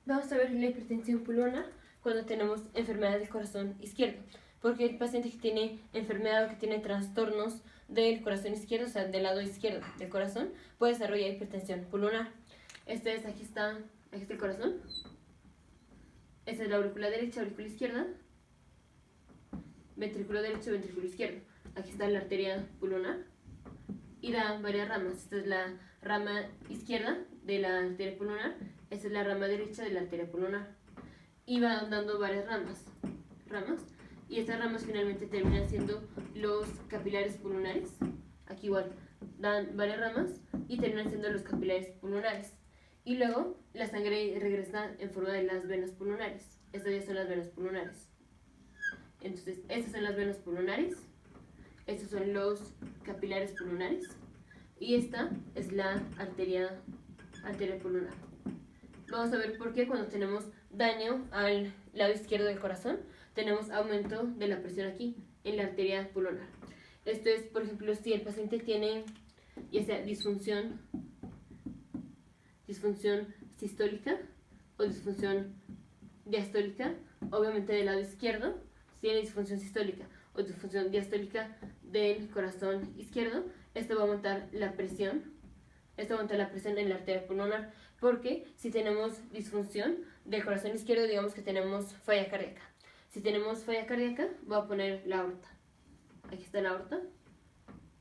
Vamos a ver la hipertensión pulmonar cuando tenemos enfermedad del corazón izquierdo, porque el paciente que tiene enfermedad o que tiene trastornos del corazón izquierdo, o sea, del lado izquierdo del corazón, puede desarrollar hipertensión pulmonar. Aquí está el corazón. Esta es la aurícula derecha, aurícula izquierda, ventrículo derecho, ventrículo izquierdo. Aquí está la arteria pulmonar y da varias ramas. Esta es la rama izquierda de la arteria pulmonar, esta es la rama derecha de la arteria pulmonar. Y va dando varias ramas. Y estas ramas finalmente terminan siendo los capilares pulmonares. Aquí igual dan varias ramas y terminan siendo los capilares pulmonares. Y luego la sangre regresa en forma de las venas pulmonares. Estas ya son las venas pulmonares. Entonces, estas son las venas pulmonares. Estos son los capilares pulmonares. Y esta es la arteria pulmonar. Vamos a ver por qué cuando tenemos daño al lado izquierdo del corazón tenemos aumento de la presión aquí en la arteria pulmonar. Esto es, por ejemplo, si el paciente tiene ya sea disfunción sistólica o disfunción diastólica, obviamente del lado izquierdo. Si tiene disfunción sistólica o disfunción diastólica del corazón izquierdo, esto va a aumentar la presión. Esto aumenta la presión en la arteria pulmonar, porque si tenemos disfunción del corazón izquierdo, digamos que tenemos falla cardíaca. Si tenemos falla cardíaca, voy a poner la aorta. Aquí está la aorta.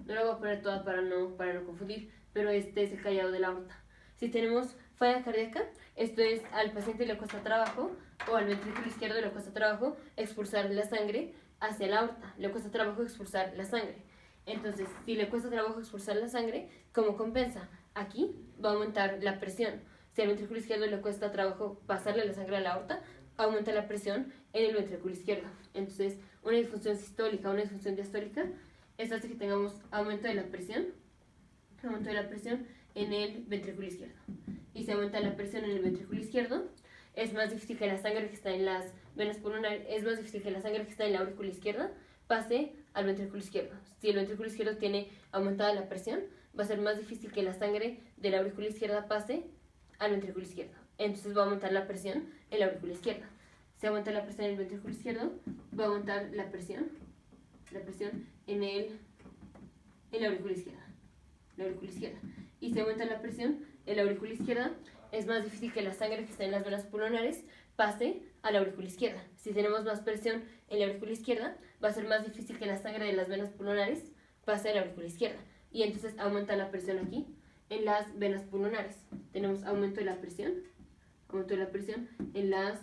No la voy a poner toda para no confundir, pero este es el callado de la aorta. Si tenemos falla cardíaca, esto es al paciente le cuesta trabajo, o al ventrículo izquierdo le cuesta trabajo expulsar la sangre hacia la aorta. Le cuesta trabajo expulsar la sangre. Entonces, si le cuesta trabajo expulsar la sangre, ¿cómo compensa? Aquí va a aumentar la presión. Si al ventrículo izquierdo le cuesta trabajo pasarle la sangre a la aorta, aumenta la presión en el ventrículo izquierdo. Entonces, una disfunción sistólica, una disfunción diastólica, esto hace que tengamos aumento de la presión en el ventrículo izquierdo. Y si aumenta la presión en el ventrículo izquierdo, es más difícil que la sangre que está en las venas pulmonares, es más difícil que la sangre que está en la aurícula izquierda pase al ventrículo izquierdo. Si el ventrículo izquierdo tiene aumentada la presión, va a ser más difícil que la sangre de la aurícula izquierda pase al ventrículo izquierdo. Entonces va a aumentar la presión en la aurícula izquierda. Si aumenta la presión en el ventrículo izquierdo, va a aumentar la presión en la aurícula izquierda. Y si aumenta la presión en la aurícula izquierda, es más difícil que la sangre que está en las venas pulmonares pase a la aurícula izquierda. Si tenemos más presión en la aurícula izquierda, va a ser más difícil que la sangre de las venas pulmonares pase a la aurícula izquierda. Y entonces aumenta la presión aquí en las venas pulmonares. Tenemos aumento de la presión en las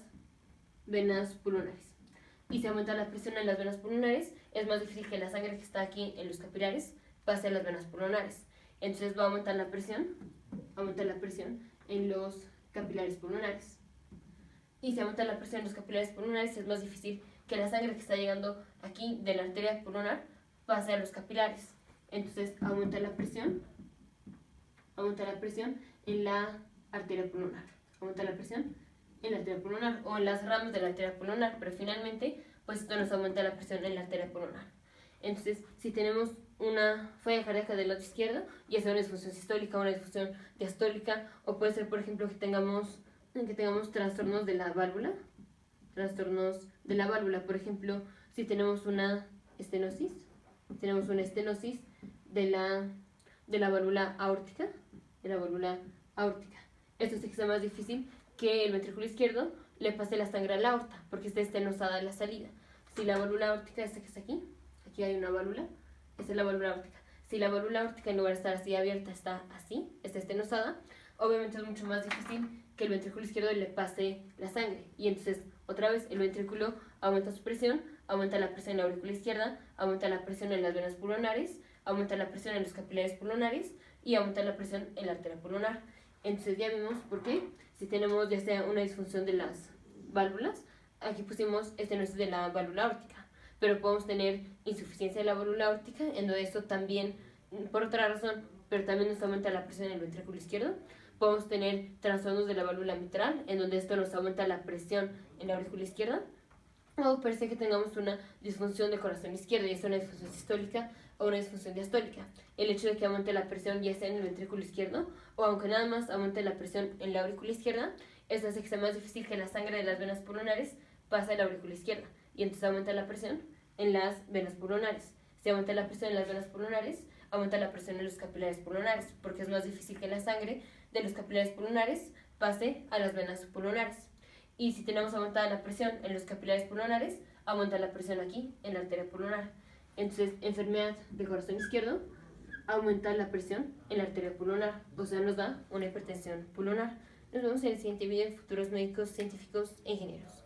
venas pulmonares. Y si aumenta la presión en las venas pulmonares, es más difícil que la sangre que está aquí en los capilares pase a las venas pulmonares. Entonces va a aumentar la presión en los capilares pulmonares. Y si aumenta la presión en los capilares pulmonares, es más difícil que la sangre que está llegando aquí de la arteria pulmonar pase a los capilares. Entonces aumenta la presión en la arteria pulmonar. Aumenta la presión en la arteria pulmonar o en las ramas de la arteria pulmonar, pero finalmente pues esto nos aumenta la presión en la arteria pulmonar. Entonces, si tenemos una falla cardíaca del lado izquierdo, ya sea una disfunción sistólica, una disfunción diastólica, o puede ser, por ejemplo, que tengamos trastornos de la válvula. Por ejemplo, si tenemos una estenosis, de la válvula aórtica, Esto hace que sea más difícil que el ventrículo izquierdo le pase la sangre a la aorta, porque está estenosada en la salida. Si la válvula aórtica, esta que está aquí hay una válvula, esta es la válvula aórtica. Si la válvula aórtica en lugar de estar así abierta está así, está estenosada, obviamente es mucho más difícil que el ventrículo izquierdo le pase la sangre. Y entonces, otra vez, el ventrículo aumenta su presión, aumenta la presión en la aurícula izquierda, aumenta la presión en las venas pulmonares, aumenta la presión en los capilares pulmonares y aumenta la presión en la arteria pulmonar. Entonces ya vimos por qué, si tenemos ya sea una disfunción de las válvulas, aquí pusimos estenosis de la válvula aórtica, pero podemos tener insuficiencia de la válvula aórtica, en donde esto también, por otra razón, pero también nos aumenta la presión en el ventrículo izquierdo. Podemos tener trastornos de la válvula mitral, en donde esto nos aumenta la presión en la aurícula izquierda. O puede ser que tengamos una disfunción del corazón izquierdo, y es una disfunción sistólica o una disfunción diastólica. El hecho de que aumente la presión ya sea en el ventrículo izquierdo o aunque nada más aumente la presión en la aurícula izquierda, eso hace que sea más difícil que la sangre de las venas pulmonares pase a la aurícula izquierda, y entonces aumenta la presión en las venas pulmonares. Si aumenta la presión en las venas pulmonares, aumenta la presión en los capilares pulmonares, porque es más difícil que la sangre de los capilares pulmonares pase a las venas pulmonares. Y si tenemos aumentada la presión en los capilares pulmonares, aumenta la presión aquí en la arteria pulmonar. Entonces, enfermedad del corazón izquierdo aumenta la presión en la arteria pulmonar, o sea, nos da una hipertensión pulmonar. Nos vemos en el siguiente video de futuros médicos, científicos e ingenieros.